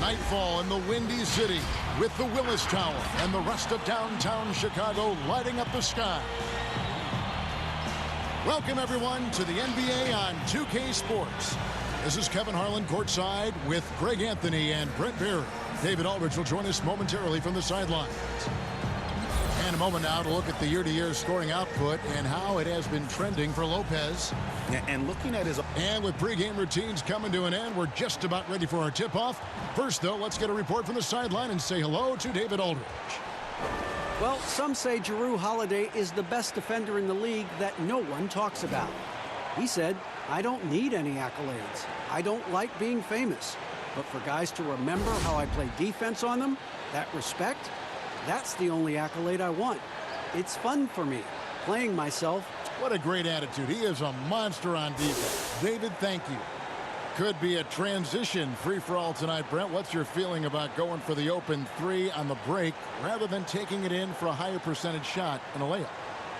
Nightfall in the Windy City with the Willis Tower and the rest of downtown Chicago lighting up the sky. Welcome, everyone, to the NBA on 2K Sports. This is Kevin Harlan courtside with Greg Anthony and Brent Barry. David Aldridge will join us momentarily from the sidelines. And a moment now to look at the year-to-year scoring output and how it has been trending for Lopez. And looking at his... And with pregame routines coming to an end, we're just about ready for our tip-off. First, though, let's get a report from the sideline and say hello to David Aldridge. Well, some say Jrue Holiday is the best defender in the league that no one talks about. He said, "I don't need any accolades. I don't like being famous. But for guys to remember how I play defense on them, that respect, that's the only accolade I want. It's fun for me, playing myself." What a great attitude. He is a monster on defense. David, thank you. Could be a transition free-for-all tonight, Brent. What's your feeling about going for the open three on the break rather than taking it in for a higher percentage shot and a layup?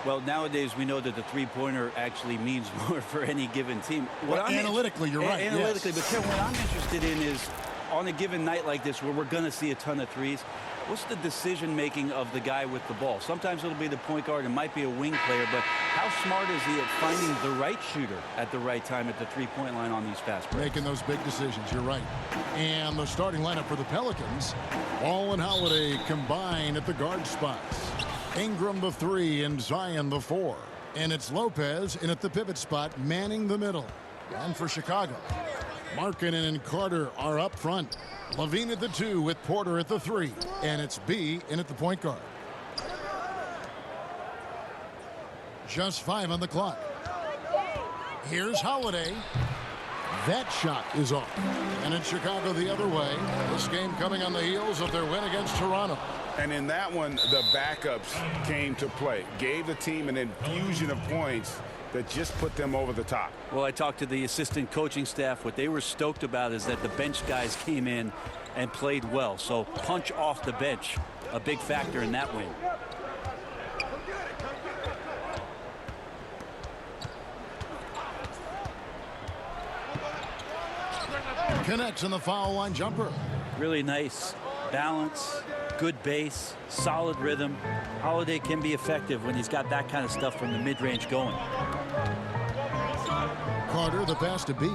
Well, nowadays we know that the three-pointer actually means more for any given team. Analytically, you're right. Analytically, yes. But what I'm interested in is on a given night like this where we're going to see a ton of threes, what's the decision-making of the guy with the ball? Sometimes it'll be the point guard. It might be a wing player, but how smart is he at finding the right shooter at the right time at the three-point line on these fast breaks? Making those big decisions, you're right. And the starting lineup for the Pelicans, Ball and Holiday combine at the guard spots. Ingram the 3 and Zion the 4. And it's Lopez in at the pivot spot, manning the middle. And for Chicago, Markkanen and Carter are up front. Levine at the 2 with Porter at the 3. And it's B in at the point guard. Just 5 on the clock. Here's Holiday. That shot is off. And it's Chicago the other way. This game coming on the heels of their win against Toronto. And in that one, the backups came to play. Gave the team an infusion of points that just put them over the top. Well, I talked to the assistant coaching staff. What they were stoked about is that the bench guys came in and played well. So punch off the bench, a big factor in that win. Connects in the foul line jumper. Really nice balance, good base, solid rhythm. Holiday can be effective when he's got that kind of stuff from the mid-range going. Carter, the pass to B.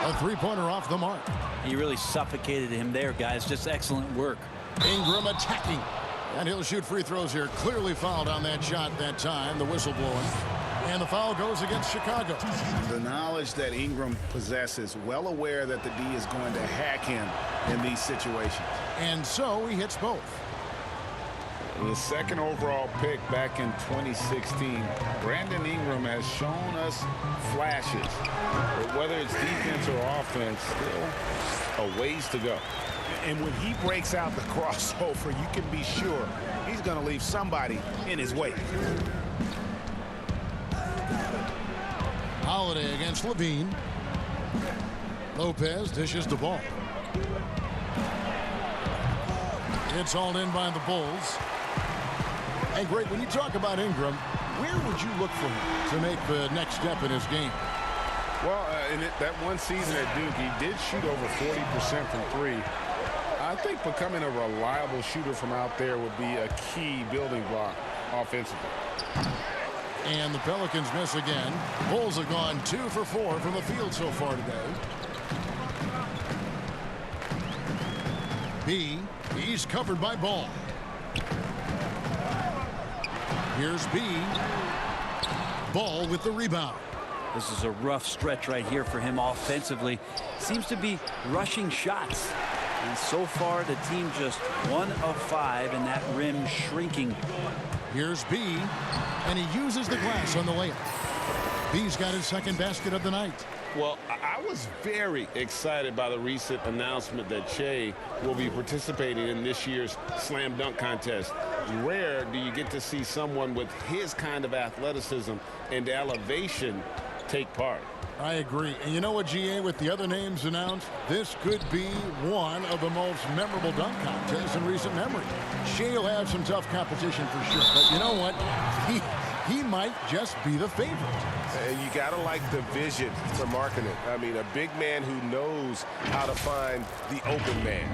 A three-pointer off the mark. He really suffocated him there, guys. Just excellent work. Ingram attacking. And he'll shoot free throws here. Clearly fouled on that shot that time. The whistle blowing. And the foul goes against Chicago. The knowledge that Ingram possesses, well aware that the D is going to hack him in these situations. And so he hits both. The second overall pick back in 2016, Brandon Ingram has shown us flashes. But whether it's defense or offense, still a ways to go. And when he breaks out the crossover, you can be sure he's going to leave somebody in his wake. Holiday against Levine. Lopez dishes the ball. It's hauled in by the Bulls. And great, when you talk about Ingram, where would you look for him to make the next step in his game? Well, in that one season at Duke, he did shoot over 40% from three. I think becoming a reliable shooter from out there would be a key building block offensively. And the Pelicans miss again. Bulls have gone 2 for 4 from the field so far today. B, he's covered by Ball. Here's B. Ball with the rebound. This is a rough stretch right here for him offensively. Seems to be rushing shots. And so far, the team just 1 of 5 and that rim shrinking. Here's B, and he uses the glass on the layup. B's got his second basket of the night. Well, I was very excited by the recent announcement that Che will be participating in this year's slam dunk contest. Rare do you get to see someone with his kind of athleticism and elevation take part. I agree. And you know what, GA, with the other names announced, this could be one of the most memorable dunk contests in recent memory. Shea will have some tough competition for sure. But you know what? he might just be the favorite. And you got to like the vision for marketing it. I mean, a big man who knows how to find the open man.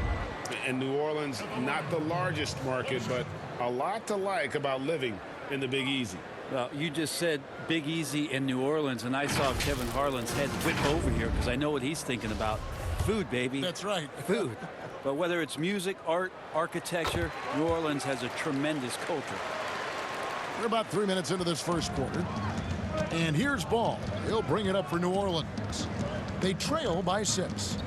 In New Orleans, not the largest market, but a lot to like about living in the Big Easy. Well, you just said Big Easy in New Orleans, and I saw Kevin Harlan's head whip over here because I know what he's thinking about. Food, baby. That's right. Food. But whether it's music, art, architecture, New Orleans has a tremendous culture. We're about 3 minutes into this first quarter. And here's Ball. He'll bring it up for New Orleans. They trail by 6.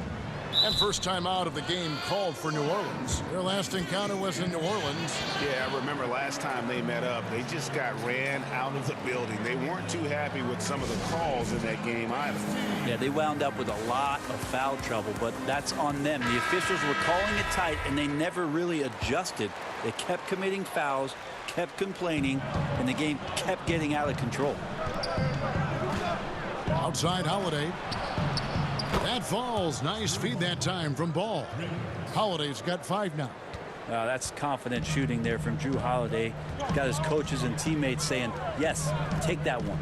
And first time out of the game called for New Orleans. Their last encounter was in New Orleans. Yeah, I remember last time they met up, they just got ran out of the building. They weren't too happy with some of the calls in that game either. Yeah, they wound up with a lot of foul trouble, but that's on them. The officials were calling it tight, and they never really adjusted. They kept committing fouls, kept complaining, and the game kept getting out of control. Outside Holiday. That falls. Nice feed that time from Ball. Holiday's got 5 now. That's confident shooting there from Drew Holiday. Got his coaches and teammates saying, yes, take that one.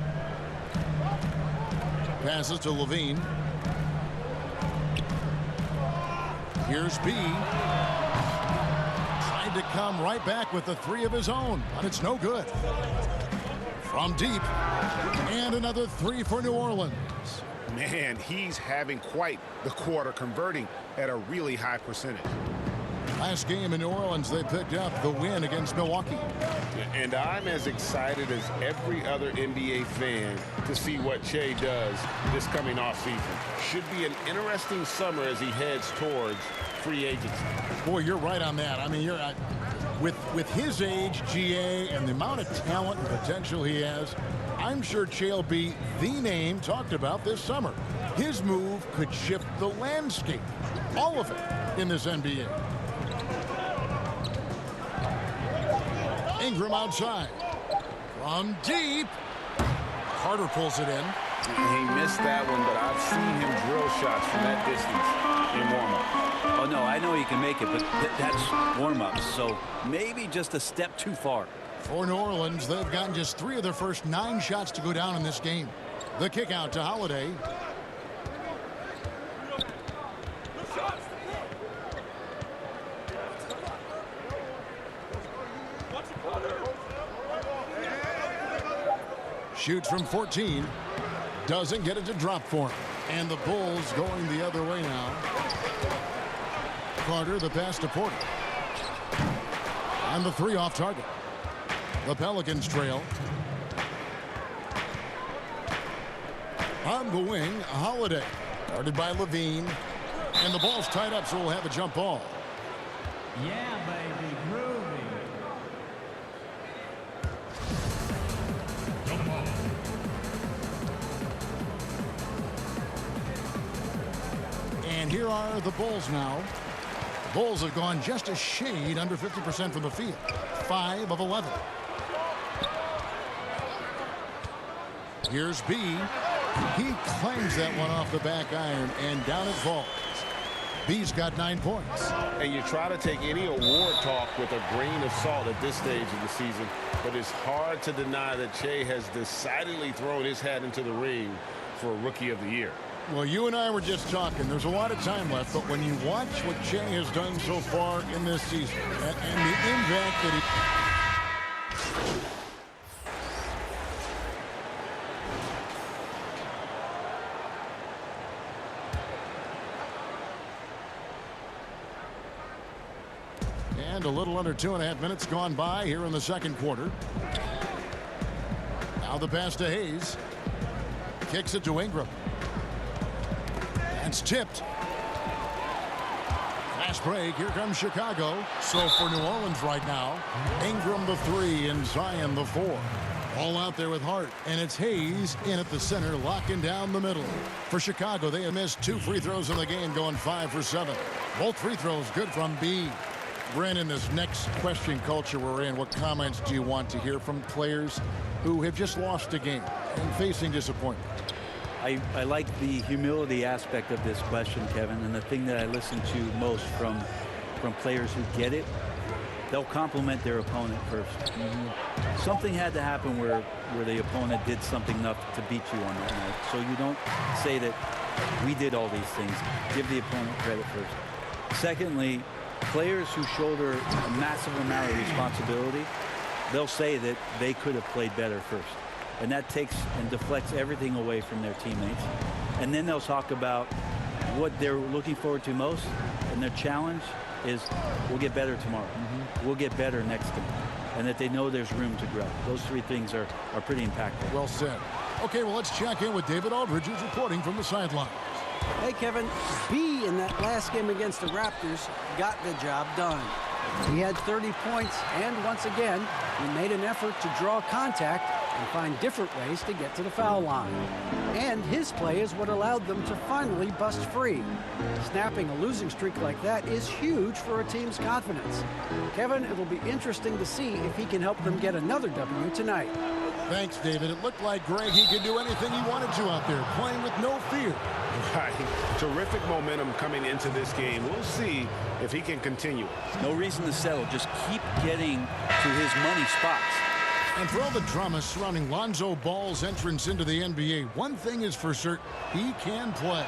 Passes to Levine. Here's B. Tried to come right back with the 3 of his own, but it's no good. From deep. And another 3 for New Orleans. Man, he's having quite the quarter, converting at a really high percentage. Last game in New Orleans, they picked up the win against Milwaukee. And I'm as excited as every other NBA fan to see what Che does this coming offseason. Should be an interesting summer as he heads towards free agency. Boy, you're right on that. I mean, you're with his age, GA, and the amount of talent and potential he has, I'm sure Che will be the name talked about this summer. His move could shift the landscape, all of it, in this NBA. Ingram outside. From deep. Carter pulls it in. He missed that one, but I've seen him drill shots from that distance in warm-up. Oh, no, I know he can make it, but that's warm-up, so maybe just a step too far. For New Orleans, they've gotten just 3 of their first 9 shots to go down in this game. The kick out to Holiday. Shoots from 14. Doesn't get it to drop for him. And the Bulls going the other way now. Carter, the pass to Porter. And the 3 off target. The Pelicans trail. On the wing, Holiday. Guarded by Levine. And the ball's tied up, so we'll have a jump ball. Yeah, baby, groovy. And here are the Bulls now. Bulls have gone just a shade under 50% from the field. 5 of 11. Here's B. He claims that one off the back iron, and down it falls. B's got 9 points. And you try to take any award talk with a grain of salt at this stage of the season, but it's hard to deny that Che has decidedly thrown his hat into the ring for Rookie of the Year. Well, you and I were just talking. There's a lot of time left, but when you watch what Che has done so far in this season and the impact that he... And a little under 2.5 minutes gone by here in the second quarter. Now the pass to Hayes. Kicks it to Ingram. It's tipped. Fast break. Here comes Chicago. So for New Orleans right now, Ingram the 3 and Zion the 4. All out there with Hart. And it's Hayes in at the center, locking down the middle. For Chicago, they have missed 2 free throws in the game, going 5 for 7. Both free throws good from B. Brandon, this next question culture we're in, what comments do you want to hear from players who have just lost a game and facing disappointment? I like the humility aspect of this question, Kevin, and the thing that I listen to most from players who get it they'll compliment their opponent first. Something had to happen where the opponent did something enough to beat you on that night. So you don't say that we did all these things. Give the opponent credit first. Secondly, players who shoulder a massive amount of responsibility, they'll say that they could have played better first. And that takes and deflects everything away from their teammates. And then they'll talk about what they're looking forward to most, and their challenge is we'll get better tomorrow. We'll get better next game. And that they know there's room to grow. Those three things are pretty impactful. Well said. Okay, well, let's check in with David Aldridge, who's reporting from the sidelines. Hey, Kevin, B in that last game against the Raptors got the job done. He had 30 points, and once again, he made an effort to draw contact and find different ways to get to the foul line. And his play is what allowed them to finally bust free. Snapping a losing streak like that is huge for a team's confidence. Kevin, it'll be interesting to see if he can help them get another W tonight. Thanks, David. It looked like Greg, he could do anything he wanted to out there, playing with no fear. Right. Terrific momentum coming into this game. We'll see if he can continue. No reason to settle. Just keep getting to his money spots. And for all the drama surrounding Lonzo Ball's entrance into the NBA, one thing is for certain, he can play.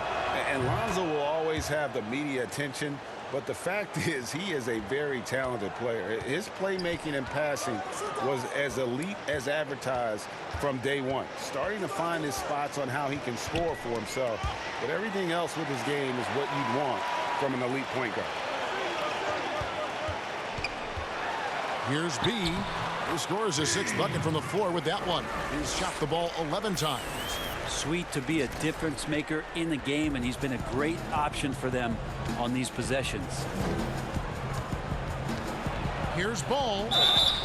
And Lonzo will always have the media attention, but the fact is he is a very talented player. His playmaking and passing was as elite as advertised from day one. Starting to find his spots on how he can score for himself. But everything else with his game is what you'd want from an elite point guard. Here's B, who scores his 6th bucket from the floor with that one. He's shot the ball 11 times. Sweet to be a difference maker in the game, and he's been a great option for them on these possessions. Here's Ball.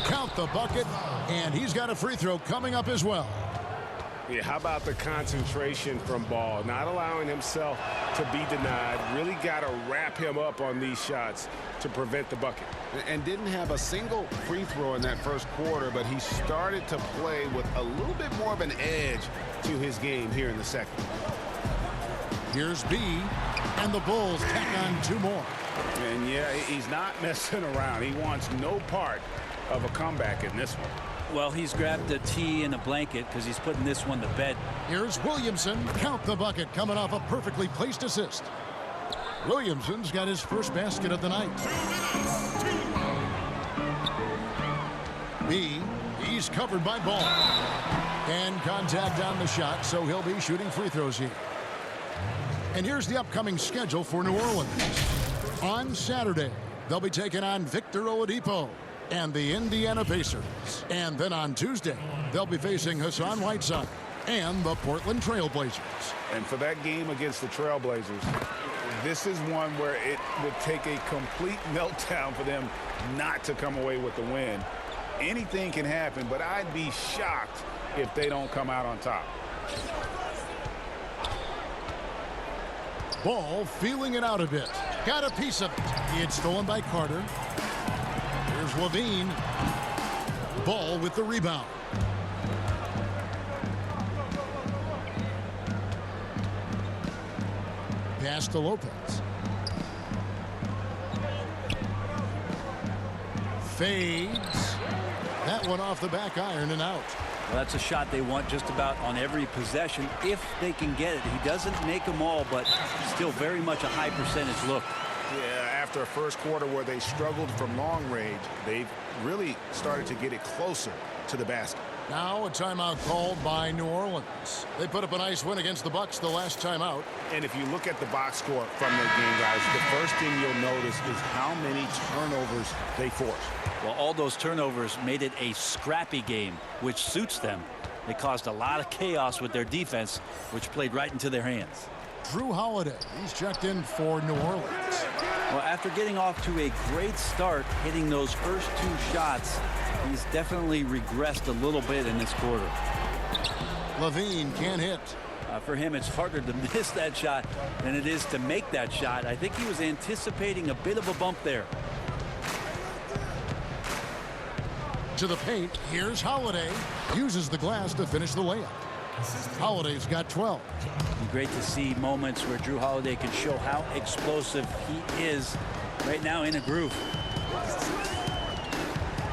Count the bucket, and he's got a free throw coming up as well. Yeah, how about the concentration from Ball? Not allowing himself to be denied. Really got to wrap him up on these shots to prevent the bucket. And didn't have a single free throw in that first quarter, but he started to play with a little bit more of an edge to his game here in the second. Here's B, and the Bulls tack on 2 more. And yeah, he's not messing around. He wants no part of a comeback in this one. Well, he's grabbed a tee and a blanket because he's putting this one to bed. Here's Williamson. Count the bucket, coming off a perfectly placed assist. Williamson's got his first basket of the night. B, he's covered by Ball. And contact on the shot, so he'll be shooting free throws here. And here's the upcoming schedule for New Orleans. On Saturday, they'll be taking on Victor Oladipo and the Indiana Pacers. And then on Tuesday, they'll be facing Hassan Whiteside and the Portland Trail Blazers. And for that game against the Trail Blazers, this is one where it would take a complete meltdown for them not to come away with the win. Anything can happen, but I'd be shocked if they don't come out on top. Ball feeling it out a bit. Got a piece of it. It's stolen by Carter. Here's Levine. Ball with the rebound. Pass to Lopez. Fades. That one off the back iron and out. Well, that's a shot they want just about on every possession if they can get it. He doesn't make them all, but still very much a high percentage look. Yeah, after a first quarter where they struggled from long range, they've really started to get it closer to the basket. Now a timeout called by New Orleans. They put up a nice win against the Bucks the last time out. And if you look at the box score from that game, guys, the first thing you'll notice is how many turnovers they forced. Well, all those turnovers made it a scrappy game, which suits them. They caused a lot of chaos with their defense, which played right into their hands. Drew Holiday, he's checked in for New Orleans. Well, after getting off to a great start, hitting those first 2 shots, he's definitely regressed a little bit in this quarter. Levine can't hit. For him, it's harder to miss that shot than it is to make that shot. I think he was anticipating a bit of a bump there. To the paint, here's Holiday. Uses the glass to finish the layup. Holiday's got 12. Great to see moments where Drew Holiday can show how explosive he is right now in a groove.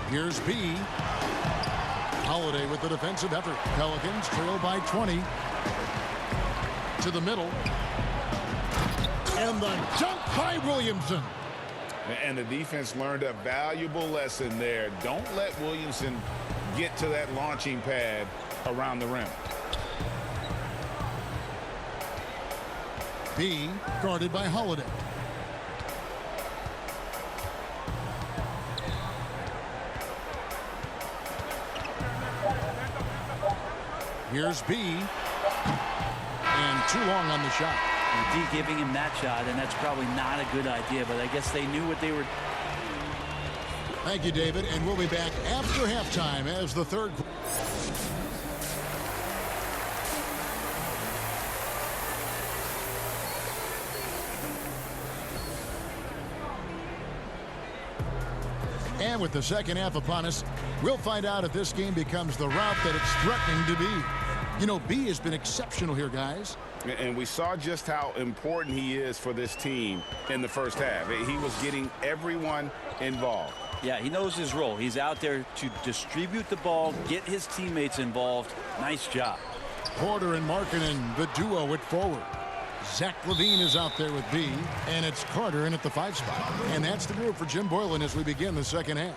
Here's B. Holiday with the defensive effort. Pelicans trail by 20. To the middle. And the dunk by Williamson. And the defense learned a valuable lesson there. Don't let Williamson get to that launching pad around the rim. B guarded by Holiday. Here's B. And too long on the shot. D giving him that shot, and that's probably not a good idea, but I guess they knew what they were. Thank you, David, and we'll be back after halftime as the third. And with the second half upon us, we'll find out if this game becomes the route that it's threatening to be. You know, B has been exceptional here, guys. And we saw just how important he is for this team in the first half. He was getting everyone involved. Yeah, he knows his role. He's out there to distribute the ball, get his teammates involved. Nice job. Porter and Markkanen, the duo at forward. Zach LaVine is out there with B, and it's Carter in at the 5 spot. And that's the group for Jim Boylan as we begin the second half.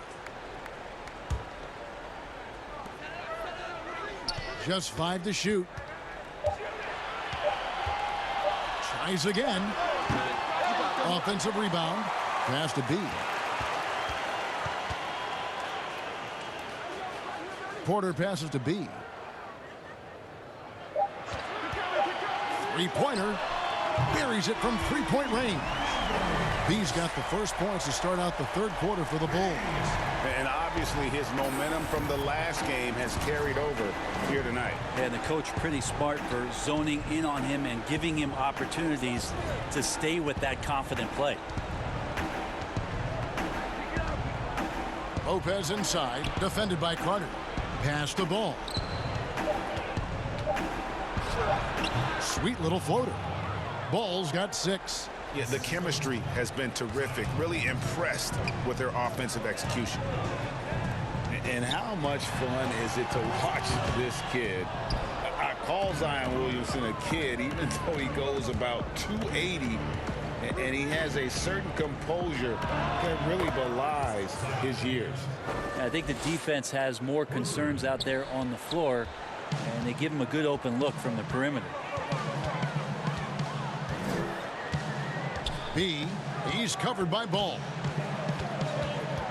Just 5 to shoot. Tries again. Offensive rebound. Pass to B. Porter passes to B. Three-pointer. Buries it from three-point range. B's got the first points to start out the third quarter for the Bulls. And obviously his momentum from the last game has carried over here tonight. And the coach pretty smart for zoning in on him and giving him opportunities to stay with that confident play. Lopez inside, defended by Carter. Pass the ball. Sweet little floater. Ball's got 6. Yeah, the chemistry has been terrific. Really impressed with their offensive execution. And how much fun is it to watch this kid? I call Zion Williamson a kid, even though he goes about 280, and he has a certain composure that really belies his years. I think the defense has more concerns out there on the floor, and they give him a good open look from the perimeter. B, he's covered by Ball.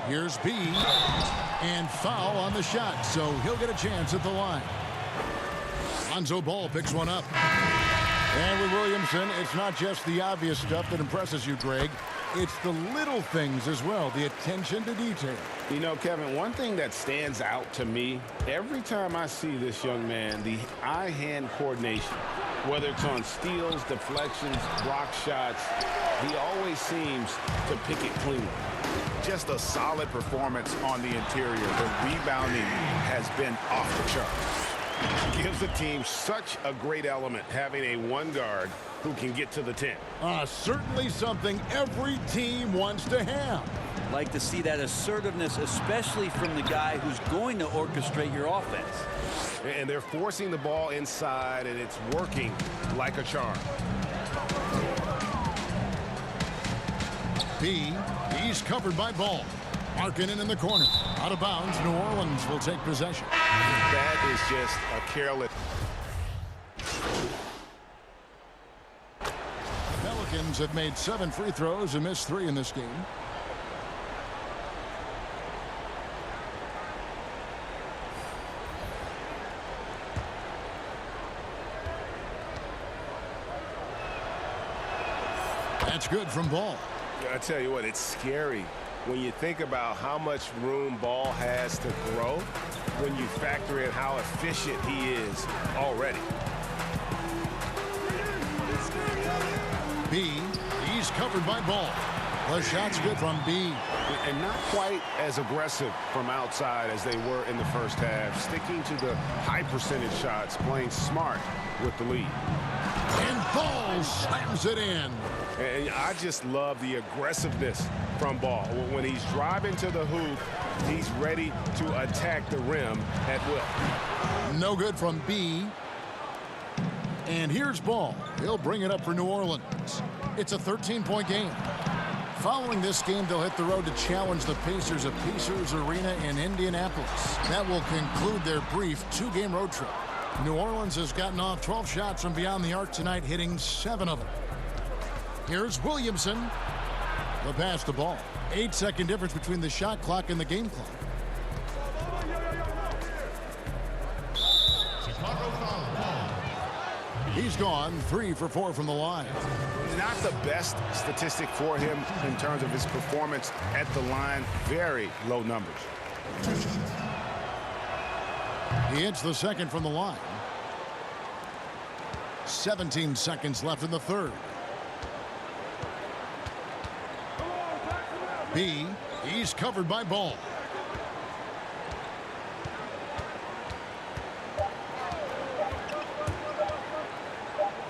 Here's B, and foul on the shot, so he'll get a chance at the line. Lonzo Ball picks one up. And with Williamson, it's not just the obvious stuff that impresses you, Greg. It's the little things as well, the attention to detail. You know, Kevin, one thing that stands out to me, every time I see this young man, the eye-hand coordination, whether it's on steals, deflections, block shots, he always seems to pick it clean. Just a solid performance on the interior. The rebounding has been off the charts. Gives the team such a great element having a one guard who can get to the 10. Certainly something every team wants to have. Like to see that assertiveness, especially from the guy who's going to orchestrate your offense. And they're forcing the ball inside, and it's working like a charm. B, he's covered by Ball. Markkanen in the corner. Out of bounds, New Orleans will take possession. That is just a careless. The Pelicans have made 7 free throws and missed 3 in this game. That's good from Ball. I tell you what, it's scary when you think about how much room Ball has to grow when you factor in how efficient he is already. B, he's covered by Ball. The shot's good from B. And not quite as aggressive from outside as they were in the first half. Sticking to the high percentage shots, playing smart with the lead. And Ball slams it in. And I just love the aggressiveness from Ball. When he's driving to the hoop, he's ready to attack the rim at will. No good from B. And here's Ball. He'll bring it up for New Orleans. It's a 13-point game. Following this game, they'll hit the road to challenge the Pacers at Pacers Arena in Indianapolis. That will conclude their brief 2-game road trip. New Orleans has gotten off 12 shots from beyond the arc tonight, hitting 7 of them. Here's Williamson. The pass to Ball. 8-second difference between the shot clock and the game clock. He's gone 3 for 4 from the line. Not the best statistic for him in terms of his performance at the line. Very low numbers. He hits the second from the line. 17 seconds left in the third. B, he's covered by Ball.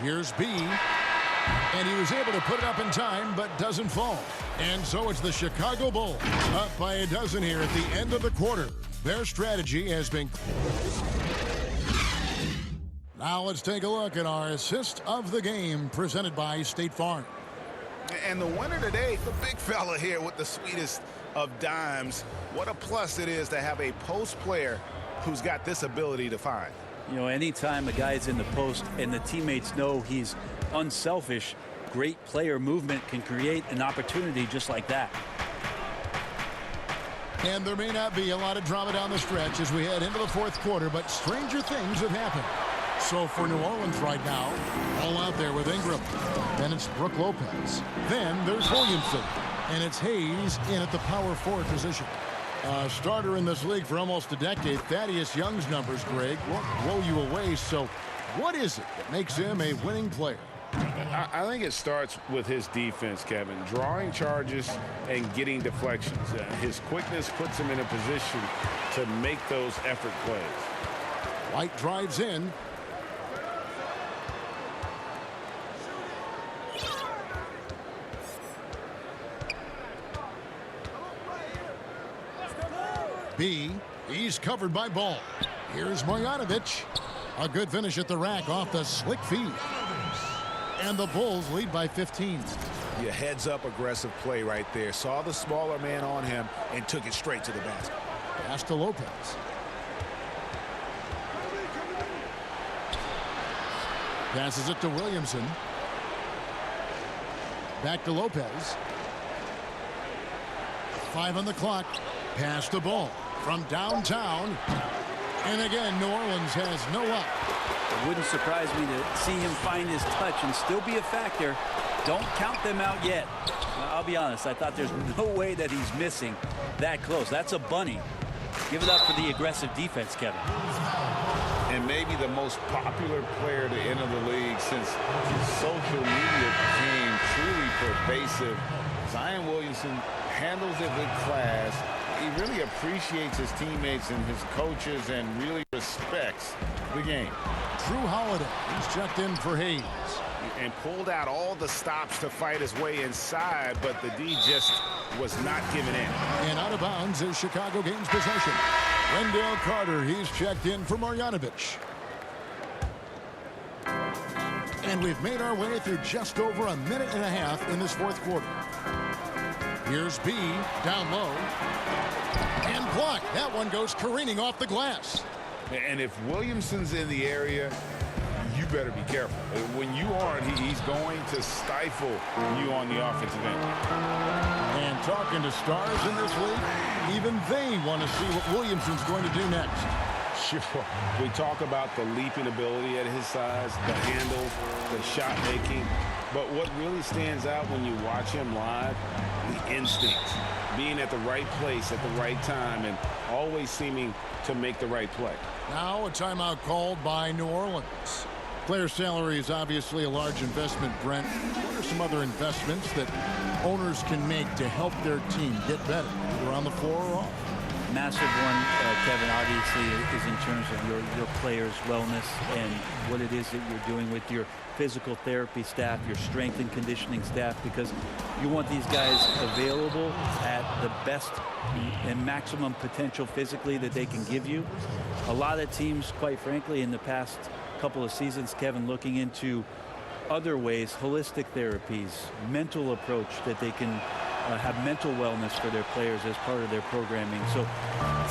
Here's B, and he was able to put it up in time, but doesn't fall. And so it's the Chicago Bulls up by a dozen here at the end of the quarter. Their strategy has been... Now let's take a look at our assist of the game presented by State Farm. And the winner today, the big fella here with the sweetest of dimes. What a plus it is to have a post player who's got this ability to find. You know, anytime a guy's in the post and the teammates know he's unselfish, great player movement can create an opportunity just like that. And there may not be a lot of drama down the stretch as we head into the fourth quarter, but stranger things have happened. So for New Orleans right now, all out there with Ingram. Then it's Brook Lopez. Then there's Williamson. And it's Hayes in at the power forward position. Starter in this league for almost a decade. Thaddeus Young's numbers, Greg, won't blow you away. So what is it that makes him a winning player? I think it starts with his defense, Kevin. Drawing charges and getting deflections. His quickness puts him in a position to make those effort plays. White drives in. B, he's covered by Ball. Here's Marjanovic. A good finish at the rack off the slick feed. And the Bulls lead by 15. Your heads up aggressive play right there. Saw the smaller man on him and took it straight to the basket. Pass to Lopez. Passes it to Williamson. Back to Lopez. 5 on the clock. Pass the ball from downtown. And again, New Orleans has no up. It wouldn't surprise me to see him find his touch and still be a factor. Don't count them out yet. I'll be honest, I thought there's no way that he's missing that close. That's a bunny. Give it up for the aggressive defense, Kevin. And maybe the most popular player to enter the league since social media became truly pervasive. Zion Williamson handles it with class. He really appreciates his teammates and his coaches and really respects the game. Drew Holiday, he's checked in for Hayes. And pulled out all the stops to fight his way inside, but the D just was not giving in. And out of bounds is Chicago gains possession. Wendell Carter, he's checked in for Marjanovic. And we've made our way through just over a minute and a half in this fourth quarter. Here's B, down low. And blocked. That one goes careening off the glass. And if Williamson's in the area, you better be careful. When you aren't, he's going to stifle you on the offensive end. And talking to stars in this league, even they want to see what Williamson's going to do next. Sure. We talk about the leaping ability at his size, the handle, the shot making. But what really stands out when you watch him live, the instincts, being at the right place at the right time and always seeming to make the right play. Now a timeout called by New Orleans. Player salary is obviously a large investment, Brent. What are some other investments that owners can make to help their team get better, either on the floor or off? Massive one, Kevin, obviously, is in terms of your players' wellness and what it is that you're doing with your physical therapy staff, your strength and conditioning staff, because you want these guys available at the best and maximum potential physically that they can give you. A lot of teams, quite frankly, in the past couple of seasons, Kevin, looking into other ways, holistic therapies, mental approach that they can have mental wellness for their players as part of their programming. So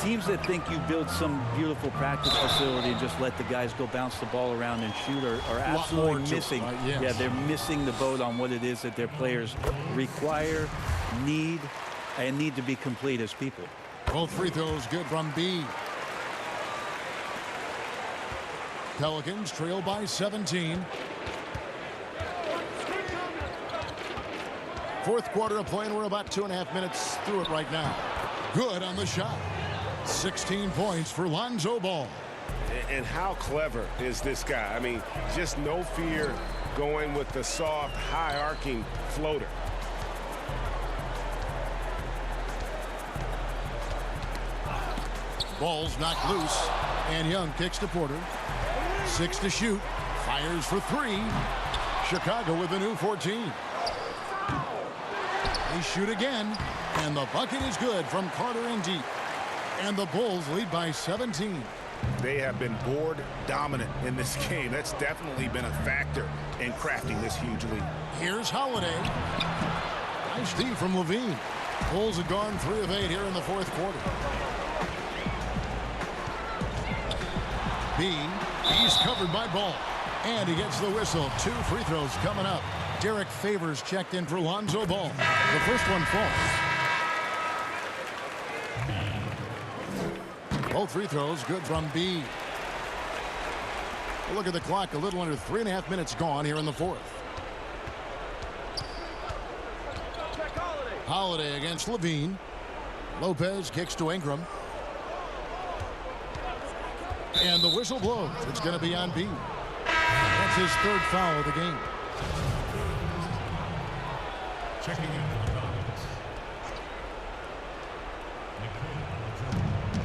teams that think you build some beautiful practice facility and just let the guys go bounce the ball around and shoot are absolutely missing. Yes. Yeah, they're missing the boat on what it is that their players require, need, and need to be complete as people. Both free throws good from B. Pelicans trail by 17. Fourth quarter of play, and we're about 2.5 minutes through it right now. Good on the shot. 16 points for Lonzo Ball. And how clever is this guy? I mean, just no fear going with the soft, high-arcing floater. Ball's knocked loose, and Young kicks to Porter. 6 to shoot. Fires for 3. Chicago with a new 14. They shoot again, and the bucket is good from Carter and deep. And the Bulls lead by 17. They have been board dominant in this game. That's definitely been a factor in crafting this huge lead. Here's Holiday. Nice D from Levine. Bulls have gone 3 of 8 here in the fourth quarter. B, he's covered by Ball. And he gets the whistle. 2 free throws coming up. Derek Favors checked in for Lonzo Ball. The first one falls. Both free throws good from B. Look at the clock. A little under 3.5 minutes gone here in the fourth. Holiday against Levine. Lopez kicks to Ingram. And the whistle blows. It's going to be on B. That's his 3rd foul of the game. Checking in for the Pelicans.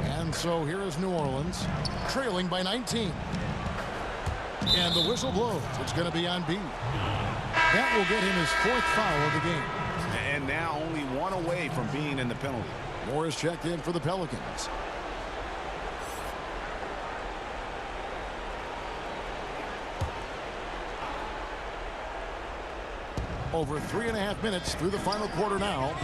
And so here is New Orleans, trailing by 19. And the whistle blows. It's going to be on B. That will get him his 4th foul of the game. And now only 1 away from being in the penalty. Morris checked in for the Pelicans. Over 3.5 minutes through the final quarter now.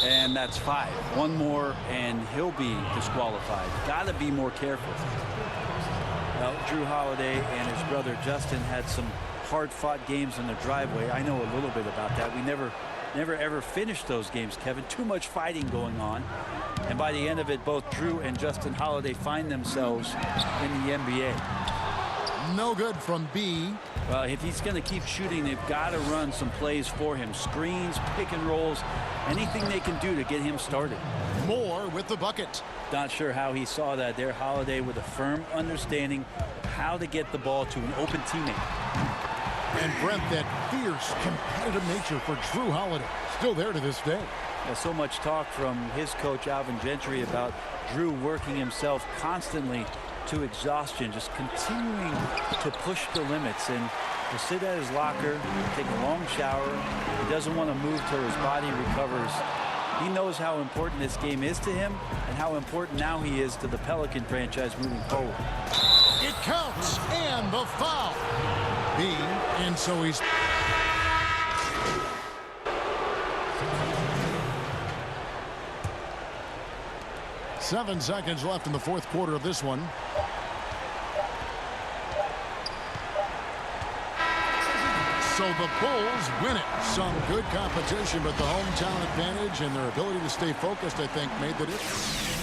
And that's 5. One more, and he'll be disqualified. Got to be more careful. Well, Drew Holiday and his brother Justin had some hard-fought games in the driveway. I know a little bit about that. We never ever finished those games, Kevin. Too much fighting going on. And by the end of it, both Drew and Justin Holiday find themselves in the NBA. No good from B. Well, if he's going to keep shooting, they've got to run some plays for him. Screens, pick and rolls, anything they can do to get him started. Moore with the bucket. Not sure how he saw that there. Holiday with a firm understanding how to get the ball to an open teammate. And Brent, that fierce, competitive nature for Drew Holiday, still there to this day. There's so much talk from his coach, Alvin Gentry, about Drew working himself constantly to exhaustion, just continuing to push the limits, and to sit at his locker, take a long shower. He doesn't want to move till his body recovers. He knows how important this game is to him and how important now he is to the Pelican franchise moving forward. It counts, and the foul. B, and so he's... Seven seconds left in the fourth quarter of this one. So the Bulls win it. Some good competition, but the hometown advantage and their ability to stay focused, I think, made the difference.